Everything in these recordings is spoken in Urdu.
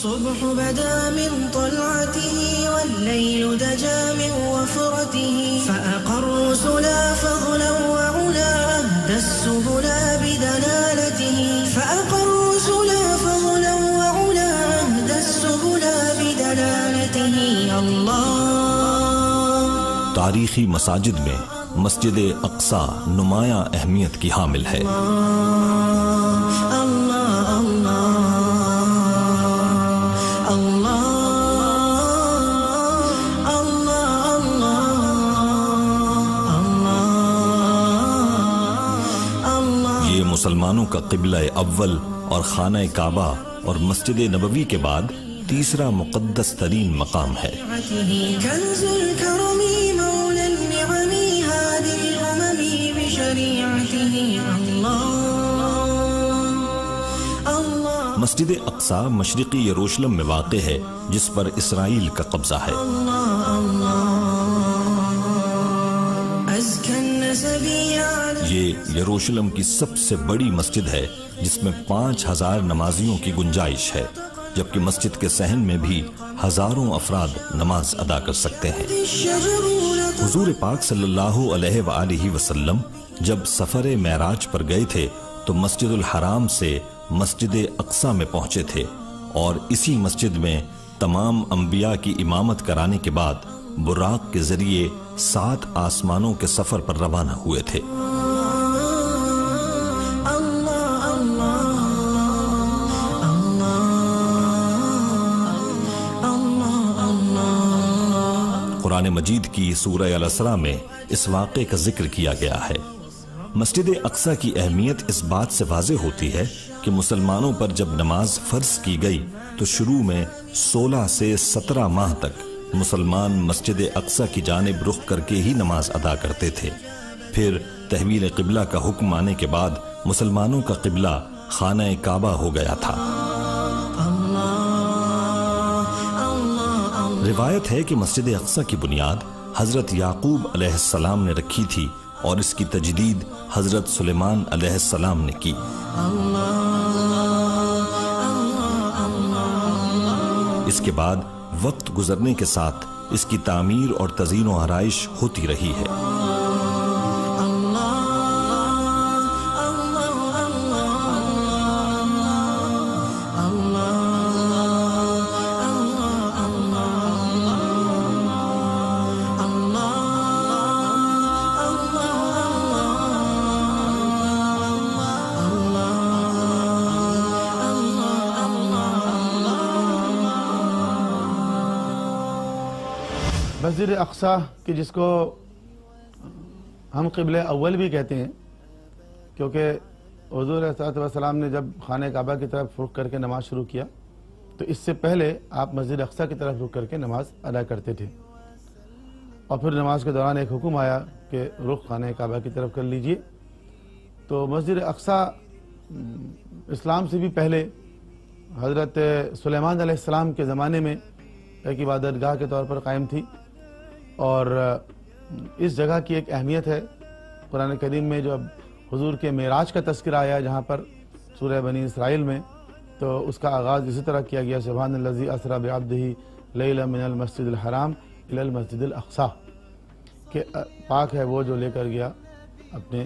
الصبح بدا من طلعته والليل دجا من وفرته فأقروا سلا فضلا وعلا أهدى السبلا بدلالته فأقروا سلا فضلا وعلا أهدى السبلا بدلالته الله. تاریخی مساجد میں مسجد اقصی نمایاں اہمیت کی حامل ہے. مسلمانوں کا قبلہ اول اور خانہ کعبہ اور مسجد نبوی کے بعد تیسرا مقدس ترین مقام ہے. مسجد اقصی مشرقی یروشلم میں واقع ہے جس پر اسرائیل کا قبضہ ہے. یہ یروشلم کی سب سے بڑی مسجد ہے جس میں 5000 نمازیوں کی گنجائش ہے، جبکہ مسجد کے صحن میں بھی ہزاروں افراد نماز ادا کر سکتے ہیں. حضور پاک صلی اللہ علیہ وآلہ وسلم جب سفر معراج پر گئے تھے تو مسجد الحرام سے مسجد اقصی میں پہنچے تھے اور اسی مسجد میں تمام انبیاء کی امامت کرانے کے بعد براق کے ذریعے 7 آسمانوں کے سفر پر روانہ ہوئے تھے. قرآن مجید کی سورہ الاسراء میں اس واقعے کا ذکر کیا گیا ہے. مسجد اقصی کی اہمیت اس بات سے واضح ہوتی ہے کہ مسلمانوں پر جب نماز فرض کی گئی تو شروع میں 16 سے 17 ماہ تک مسلمان مسجد اقصی کی جانب رخ کر کے ہی نماز ادا کرتے تھے. پھر تحویل قبلہ کا حکم آنے کے بعد مسلمانوں کا قبلہ خانہ کعبہ ہو گیا تھا. روایت ہے کہ مسجد اقصی کی بنیاد حضرت یعقوب علیہ السلام نے رکھی تھی اور اس کی تجدید حضرت سلیمان علیہ السلام نے کی. اس کے بعد وقت گزرنے کے ساتھ اس کی تعمیر اور تزئین و آرائش ہوتی رہی ہے. مسجد اقصی کہ جس کو ہم قبلہ اول بھی کہتے ہیں کیونکہ حضور صلی اللہ علیہ وسلم نے جب خانہ کعبہ کی طرف رخ کر کے نماز شروع کیا تو اس سے پہلے آپ مسجد اقصی کی طرف رخ کر کے نماز ادا کرتے تھے اور پھر نماز کے دوران ایک حکم آیا کہ رخ خانہ کعبہ کی طرف کر لیجئے. تو مسجد اقصی اسلام سے بھی پہلے حضرت سلیمان علیہ السلام کے زمانے میں ایک عبادت گاہ کے طور پر قائم تھی اور اس جگہ کی ایک اہمیت ہے. قرآن کریم میں جو اب حضور کے معراج کا تذکرہ آیا جہاں پر سورہ بنی اسرائیل میں تو اس کا آغاز اسی طرح کیا گیا سبحان الذی اسری بعبدہ لیلا من المسجد الحرام الی المسجد الاقصی کہ پاک ہے وہ جو لے کر گیا اپنے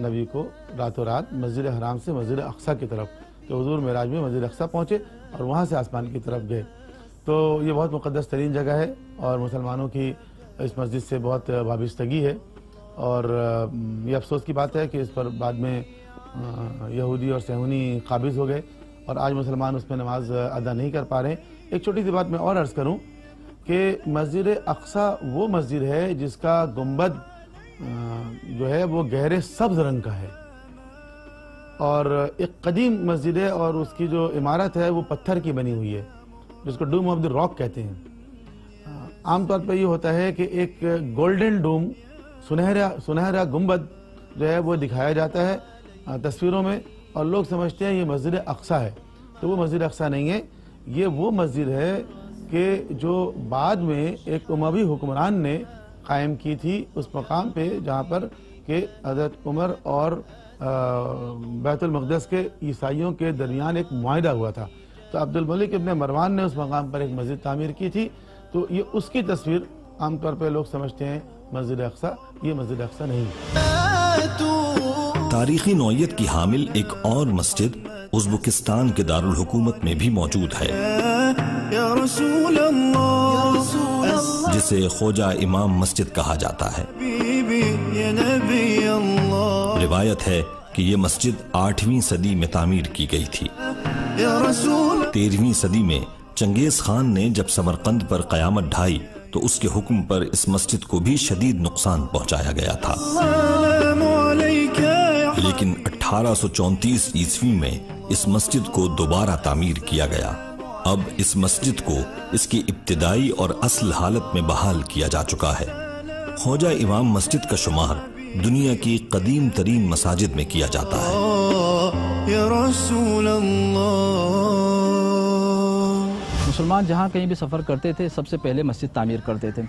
نبی کو راتوں رات مسجد حرام سے مسجد اقصی کی طرف. تو حضور معراج میں مسجد اقصی پہنچے اور وہاں سے آسمان کی طرف گئے. تو یہ بہت مقدس ترین جگہ ہے اور مسلمانوں کی اس مسجد سے بہت وابستگی ہے اور یہ افسوس کی بات ہے کہ اس پر بعد میں یہودی اور صہیونی قابض ہو گئے اور آج مسلمان اس میں نماز ادا نہیں کر پا رہے ہیں. ایک چھوٹی سی بات میں اور عرض کروں کہ مسجد اقصی وہ مسجد ہے جس کا گنبد جو ہے وہ گہرے سبز رنگ کا ہے اور ایک قدیم مسجد ہے اور اس کی جو عمارت ہے وہ پتھر کی بنی ہوئی ہے جس کو ڈوم آف دی راک کہتے ہیں. عام طور پر یہ ہوتا ہے کہ ایک گولڈن ڈوم سنہرا گنبد جو ہے وہ دکھایا جاتا ہے تصویروں میں اور لوگ سمجھتے ہیں یہ مسجد اقصی ہے. تو وہ مسجد اقصی نہیں ہے، یہ وہ مسجد ہے کہ جو بعد میں ایک اموی حکمران نے قائم کی تھی اس مقام پہ جہاں پر کہ حضرت عمر اور بیت المقدس کے عیسائیوں کے درمیان ایک معاہدہ ہوا تھا. تو تو عبد الملک ابن مروان نے اس مقام پر ایک مسجد تعمیر کی تھی، تو یہ اس کی تصویر عام طور پہ لوگ سمجھتے ہیں مسجد اقصی، یہ مسجد اقصی نہیں۔ تاریخی نوعیت کی حامل ایک اور مسجد ازبکستان کے دارالحکومت میں بھی موجود ہے، جسے خواجہ امام مسجد کہا جاتا ہے۔ روایت ہے کہ یہ مسجد 8ویں صدی میں تعمیر کی گئی تھی۔ 13ویں صدی میں چنگیز خان نے جب سمرقند پر قیامت ڈھائی تو اس کے حکم پر اس مسجد کو بھی شدید نقصان پہنچایا گیا تھا، لیکن 1834 عیسوی میں اس مسجد کو دوبارہ تعمیر کیا گیا۔ اب اس مسجد کو اس کی ابتدائی اور اصل حالت میں بحال کیا جا چکا ہے۔ خواجہ امام مسجد کا شمار دنیا کی قدیم ترین مساجد میں کیا جاتا ہے۔ یا رسول اللہ، مسلمان جہاں کہیں بھی سفر کرتے تھے سب سے پہلے مسجد تعمیر کرتے تھے۔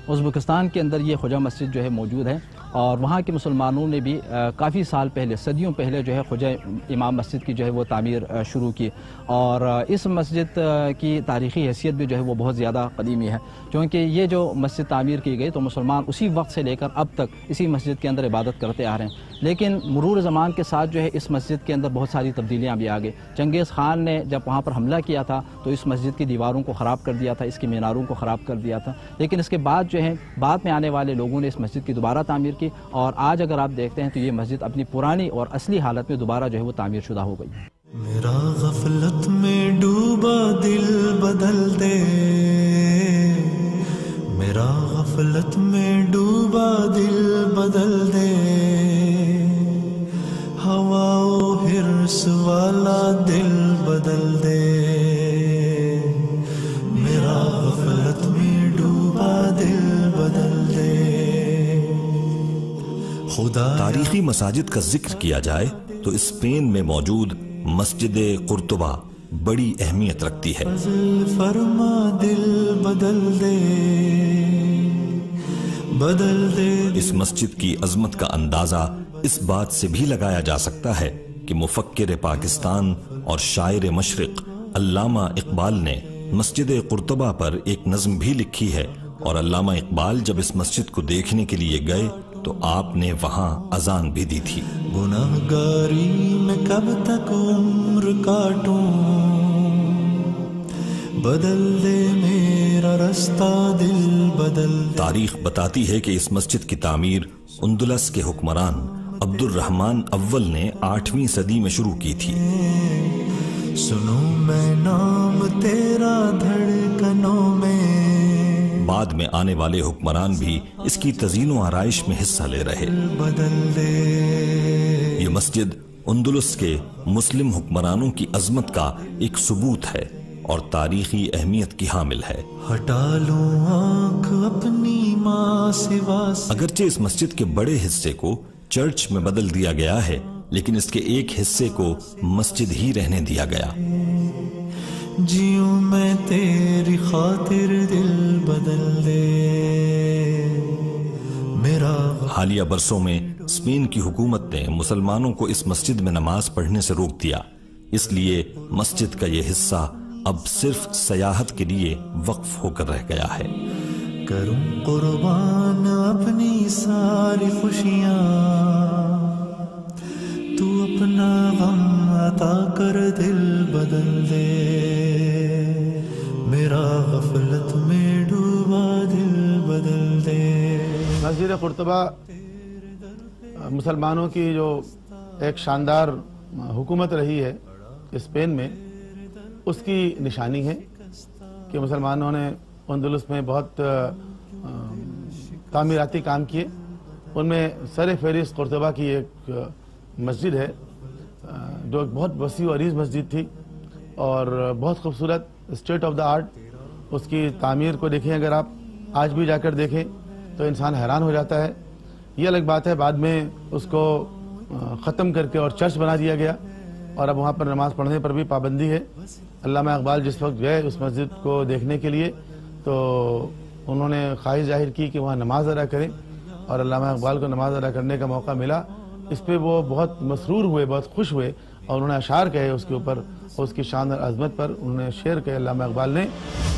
ازبکستان کے اندر یہ خواجہ مسجد جو ہے موجود ہے، اور وہاں کے مسلمانوں نے بھی کافی سال پہلے، صدیوں پہلے جو ہے خواجہ امام مسجد کی جو ہے وہ تعمیر شروع کی، اور اس مسجد کی تاریخی حیثیت بھی جو ہے وہ بہت زیادہ قدیمی ہے، کیونکہ یہ جو مسجد تعمیر کی گئی تو مسلمان اسی وقت سے لے کر اب تک اسی مسجد کے اندر عبادت کرتے آ رہے ہیں۔ لیکن مرور زمان کے ساتھ جو ہے اس مسجد کے اندر بہت ساری تبدیلیاں بھی آ گئی۔ چنگیز خان نے جب وہاں پر حملہ کیا تھا تو اس مسجد کی دیواروں کو خراب کر دیا تھا، اس کی میناروں کو خراب کر دیا تھا، لیکن اس کے بعد جو ہے بعد میں آنے والے لوگوں نے اس مسجد کی دوبارہ تعمیر کی، اور آج اگر آپ دیکھتے ہیں تو یہ مسجد اپنی پرانی اور اصلی حالت میں دوبارہ جو ہے وہ تعمیر شدہ ہو گئی۔ میرا غفلت میں ڈوبا دل بدل دے، میرا غفلت میں ڈوبا دل بدل دے، ہوا و حرص والا دل بدل دے، میرا غفلت میں ڈوبا دل بدل دے۔ تاریخی مساجد کا ذکر کیا جائے تو اسپین میں موجود مسجد قرطبہ بڑی اہمیت رکھتی ہے۔ فرما دل بدل دے، بدل دے۔ اس مسجد کی عظمت کا اندازہ اس بات سے بھی لگایا جا سکتا ہے کہ مفکر پاکستان اور شاعر مشرق علامہ اقبال نے مسجد قرطبہ پر ایک نظم بھی لکھی ہے، اور علامہ اقبال جب اس مسجد کو دیکھنے کے لیے گئے تو آپ نے وہاں اذان بھی دی تھی۔ گناہگاری میں کب تک عمر کاٹوں، بدل دے میرا رستہ دل بدل دے۔ تاریخ بتاتی ہے کہ اس مسجد کی تعمیر اندلس کے حکمران عبد الرحمن اول نے 8ویں صدی میں شروع کی تھی۔ سنو میں نام تیرا دھڑکنوں میں، بعد میں آنے والے حکمران بھی اس کی تزئین و آرائش میں حصہ لے رہے۔ بدل دے۔ یہ مسجد اندلس کے مسلم حکمرانوں کی عظمت کا ایک ثبوت ہے اور تاریخی اہمیت کی حامل ہے۔ ہٹا لوں آنکھ اپنی ماں سوا سے، اگرچہ اس مسجد کے بڑے حصے کو چرچ میں بدل دیا گیا ہے، لیکن اس کے ایک حصے کو مسجد ہی رہنے دیا گیا۔ جیوں میں تیری خاطر دل بدل دے، میرا حالیہ برسوں میں اسپین کی حکومت نے مسلمانوں کو اس مسجد میں نماز پڑھنے سے روک دیا، اس لیے مسجد کا یہ حصہ اب صرف سیاحت کے لیے وقف ہو کر رہ گیا ہے۔ کروں قربان اپنی ساری خوشیاں، تو اپنا غم عطا کر دل بدل دے، میرا غفلت میں ڈوبا دل بدل دے۔ مسجد قرطبہ مسلمانوں کی جو ایک شاندار حکومت رہی ہے اسپین میں، اس کی نشانی ہے کہ مسلمانوں نے اندلس میں بہت تعمیراتی کام کیے۔ ان میں سر فہرست قرطبہ کی ایک مسجد ہے جو ایک بہت وسیع و عریض مسجد تھی اور بہت خوبصورت، اسٹیٹ آف دا آرٹ۔ اس کی تعمیر کو دیکھیں، اگر آپ آج بھی جا کر دیکھیں تو انسان حیران ہو جاتا ہے۔ یہ الگ بات ہے بعد میں اس کو ختم کر کے اور چرچ بنا دیا گیا، اور اب وہاں پر نماز پڑھنے پر بھی پابندی ہے۔ علامہ اقبال جس وقت گئے اس مسجد کو دیکھنے کے لیے تو انہوں نے خواہش ظاہر کی کہ وہاں نماز ادا کریں، اور علامہ اقبال کو نماز ادا کرنے کا موقع ملا۔ اس پہ وہ بہت مسرور ہوئے، بہت خوش ہوئے، اور انہوں نے اشعار کہے اس کے اوپر، اور اس کی شان اور عظمت پر انہوں نے شعر کہے علامہ اقبال نے.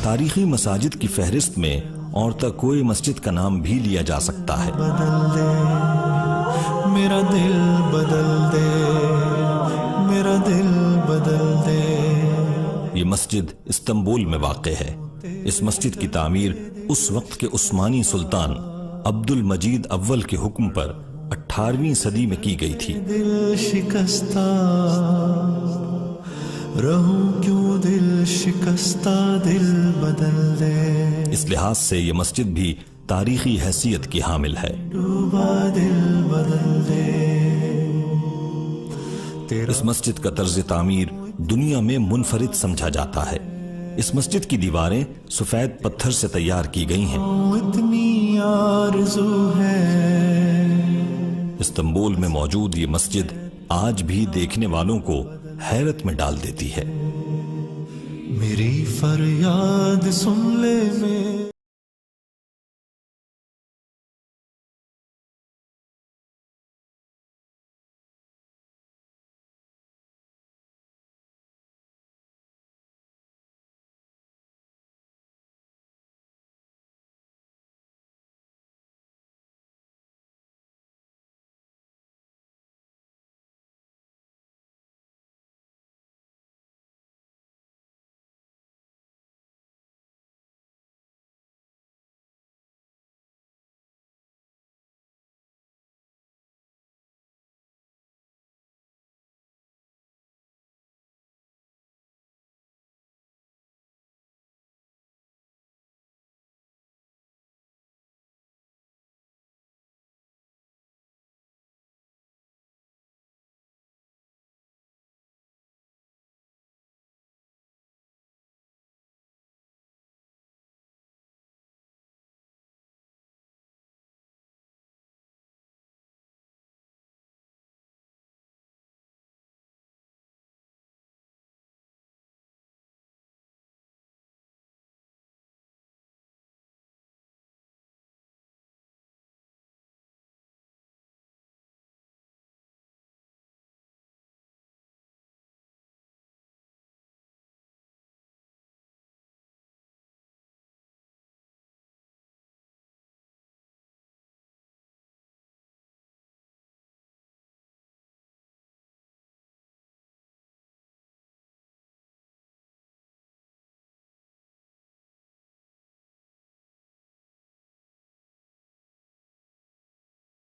تاریخی مساجد کی فہرست میں اور تک کوئی مسجد کا نام بھی لیا جا سکتا ہے. بدل دے میرا دل بدل دے میرا دل بدل دے. یہ مسجد استنبول میں واقع ہے. اس مسجد کی تعمیر اس وقت کے عثمانی سلطان عبد المجید اول کے حکم پر 18ویں صدی میں کی گئی تھی. دل شکستہ رہوں کیوں دل شکستہ دل بدل دے. اس لحاظ سے یہ مسجد بھی تاریخی حیثیت کی حامل ہے. ڈوبا دل بدل دے. اس مسجد کا طرز تعمیر دنیا میں منفرد سمجھا جاتا ہے. اس مسجد کی دیواریں سفید پتھر سے تیار کی گئی ہیں. اتنی آرزو ہے. استنبول میں موجود یہ مسجد آج بھی دیکھنے والوں کو حیرت میں ڈال دیتی ہے. میری فریاد سن لے میں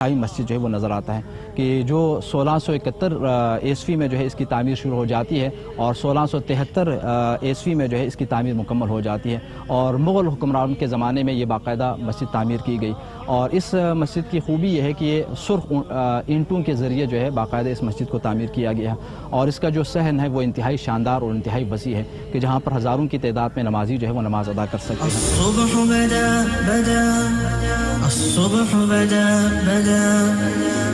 مسجد جو ہے وہ نظر آتا ہے کہ جو 1671 عیسوی میں جو ہے اس کی تعمیر شروع ہو جاتی ہے اور 1673 عیسوی میں جو ہے اس کی تعمیر مکمل ہو جاتی ہے. اور مغل حکمران کے زمانے میں یہ باقاعدہ مسجد تعمیر کی گئی. اور اس مسجد کی خوبی یہ ہے کہ یہ سرخ اینٹوں کے ذریعے جو ہے باقاعدہ اس مسجد کو تعمیر کیا گیا ہے. اور اس کا جو صحن ہے وہ انتہائی شاندار اور انتہائی وسیع ہے کہ جہاں پر ہزاروں کی تعداد میں نمازی جو ہے وہ نماز ادا کر سکتے ہیں. الصبح بدا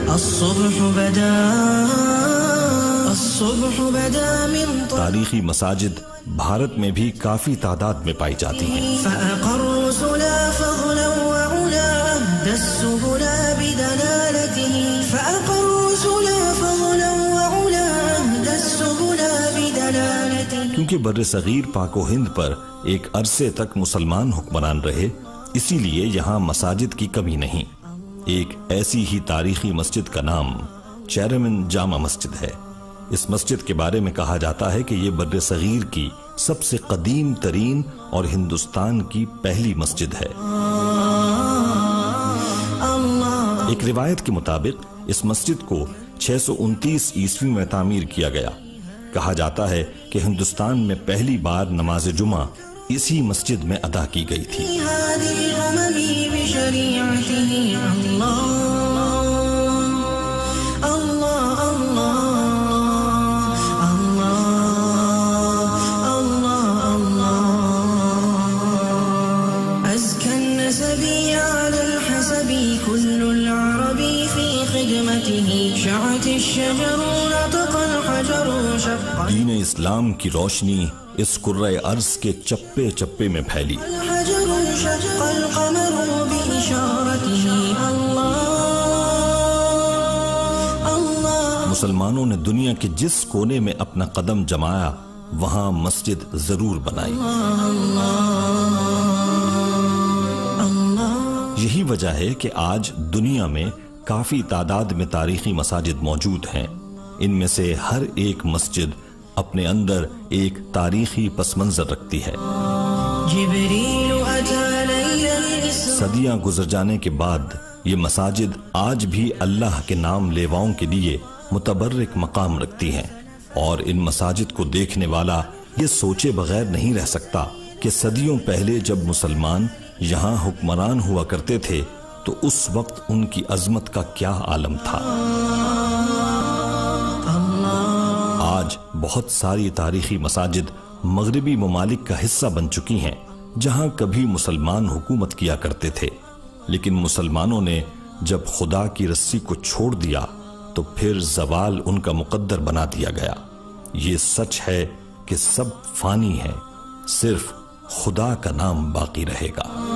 الصبح بدا الصبح بدا من تاریخی مساجد بھارت میں بھی کافی تعداد میں پائی جاتی ہیں. فأقروا سلا فضلا وعلا أهدى السبل بدلالته فأقروا سلا فضلا وعلا أهدى السبل بدلالته. کیونکہ بر صغیر پاک و ہند پر ایک عرصے تک مسلمان حکمران رہے، اسی لیے یہاں مساجد کی کمی نہیں. ایک ایسی ہی تاریخی مسجد کا نام چیرمن جامع مسجد ہے. اس مسجد کے بارے میں کہا جاتا ہے کہ یہ بر صغیر کی سب سے قدیم ترین اور ہندوستان کی پہلی مسجد ہے. ایک روایت کے مطابق اس مسجد کو 629 عیسوی میں تعمیر کیا گیا. کہا جاتا ہے کہ ہندوستان میں پہلی بار نماز جمعہ اسی مسجد میں ادا کی گئی تھی. دین اسلام کی روشنی اس کرۂ ارض کے چپے چپے میں پھیلی. مسلمانوں نے دنیا کے جس کونے میں اپنا قدم جمایا وہاں مسجد ضرور بنائی۔ یہی وجہ ہے کہ آج دنیا میں کافی تعداد میں تاریخی مساجد موجود ہیں۔ ان میں سے ہر ایک مسجد اپنے اندر ایک تاریخی پس منظر رکھتی ہے۔ صدیاں گزر جانے کے بعد یہ مساجد آج بھی اللہ کے نام لیواؤں کے لیے متبرک مقام رکھتی ہیں، اور ان مساجد کو دیکھنے والا یہ سوچے بغیر نہیں رہ سکتا کہ صدیوں پہلے جب مسلمان یہاں حکمران ہوا کرتے تھے تو اس وقت ان کی عظمت کا کیا عالم تھا۔ آج بہت ساری تاریخی مساجد مغربی ممالک کا حصہ بن چکی ہیں جہاں کبھی مسلمان حکومت کیا کرتے تھے، لیکن مسلمانوں نے جب خدا کی رسی کو چھوڑ دیا تو پھر زوال ان کا مقدر بنا دیا گیا۔ یہ سچ ہے کہ سب فانی ہے، صرف خدا کا نام باقی رہے گا۔